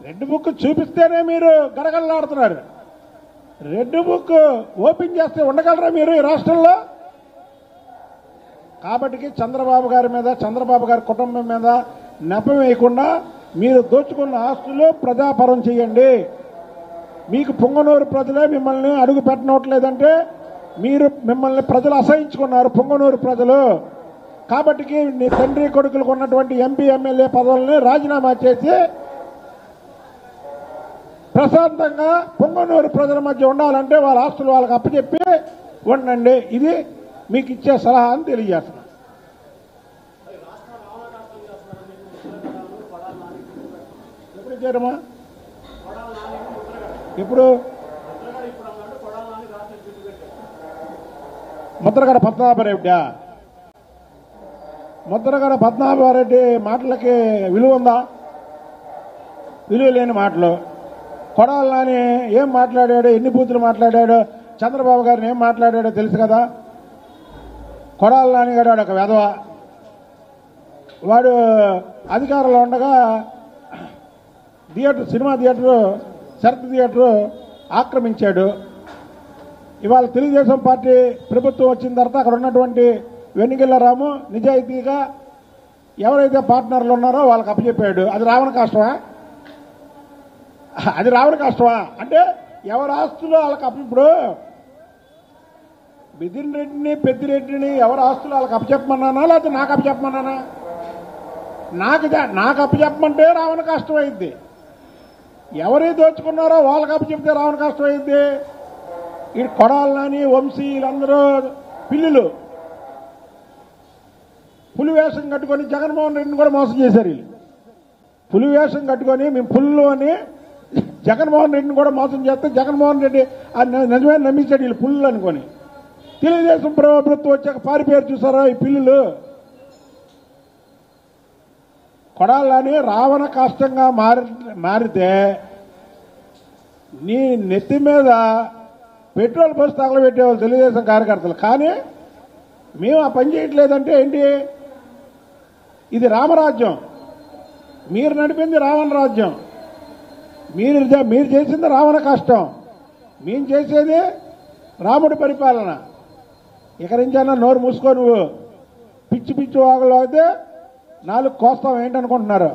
Red book చూపిస్తేనే మీరు గడగడలాడుతున్నారు. Red book open చేస్తే ఉండగలరా మీరు ఈ రాష్ట్రంలో? కాబట్టి చంద్రబాబు గారి మీద, చంద్రబాబు గారి కుటుంబం మీద నెపం వేయకుండా మీరు దోచుకున్న ఆస్తులు ప్రజాపరం చేయండి. మీకు పొంగనూరు ప్రజలే మిమ్మల్ని అడుగు పెట్టనట్లేదంటే మిమ్మల్ని ప్రజలు అసహించుకున్నారు, పొంగనూరు ప్రజలు. కాబట్టి నీ తండ్రి కొడుకులకు ఉన్నటువంటి ఎంపీ ఎమ్మెల్యే పదవుల్ని రాజీనామా చేసి ప్రశాంతంగా పొంగనూరు ప్రజల మధ్య ఉండాలంటే వాళ్ళ ఆస్తులు వాళ్ళకి అప్పచెప్పి ఉండండి. ఇది మీకు ఇచ్చే సలహా అని తెలియజేస్తున్నా. ఎప్పుడు ఇచ్చారమ్మా? ఇప్పుడు ముద్రగడ పద్మనాభరెడ్డి, ముద్రగడ పద్మనాభరెడ్డి మాటలకి విలువ ఉందా? విలువ లేని మాటలు. కొడాలి నాని ఏం మాట్లాడాడు, ఎన్ని బూతులు మాట్లాడాడు, చంద్రబాబు గారిని ఏం మాట్లాడాడో తెలుసు కదా. కొడాలి నాని గారు ఒక వెధవ. వాడు అధికారంలో ఉండగా సినిమా థియేటరు, శరత్ థియేటరు ఆక్రమించాడు. ఇవాళ తెలుగుదేశం పార్టీ ప్రభుత్వం వచ్చిన తర్వాత అక్కడ ఉన్నటువంటి వెన్నిగిల్ల రాము నిజాయితీగా ఎవరైతే పార్ట్నర్లు ఉన్నారో వాళ్ళకి అప్పచెప్పాడు. అది రావణ కష్టమా? అది రావణ కష్టమా? అంటే ఎవరి ఆస్తులు వాళ్ళకి ఇప్పుడు బిదిన్ రెడ్డిని, పెద్దిరెడ్డిని ఎవరి ఆస్తులు వాళ్ళకి అప్పచెప్పమన్నానా లేకపోతే నాకు అప్పచెప్పమన్నానా? నాకు అప్పచెప్పమంటే రావణ కష్టం అయింది. ఎవరి దోచుకున్నారో వాళ్ళకి అప్పచెప్తే రావణ కష్టం అయింది. ఈ కొడాలి నాని, వంశీ వీళ్ళందరూ పిల్లులు పులి వేషం కట్టుకొని జగన్మోహన్ రెడ్డిని కూడా మోసం చేశారు. వీళ్ళు పులి వేషం కట్టుకొని మేము పుల్లు అని జగన్మోహన్ రెడ్డిని కూడా మోసం చేస్తే జగన్మోహన్ రెడ్డి నిజమే నమ్మించాడు వీళ్ళు పుల్లు అనుకొని. తెలుగుదేశం ప్రభుత్వం వచ్చాక పారిపోయారు చూసారా ఈ పిల్లులు. కొడాలని రావణ కాష్టంగా మారితే నీ నెత్తి మీద పెట్రోల్ పోసి తగలబెట్టేవాళ్ళు తెలుగుదేశం కార్యకర్తలు. కానీ మేము ఆ పని చేయట్లేదంటే ఏంటి? ఇది రామరాజ్యం, మీరు నడిపింది రావణ రాజ్యం. మీరు చేసింది రావణ కష్టం, మేము చేసేది రాముడి పరిపాలన. ఇక నుంచైనా నోరు మూసుకో. నువ్వు పిచ్చి పిచ్చి వాగులు అయితే 4 కోస్తాం ఏంటనుకుంటున్నారు?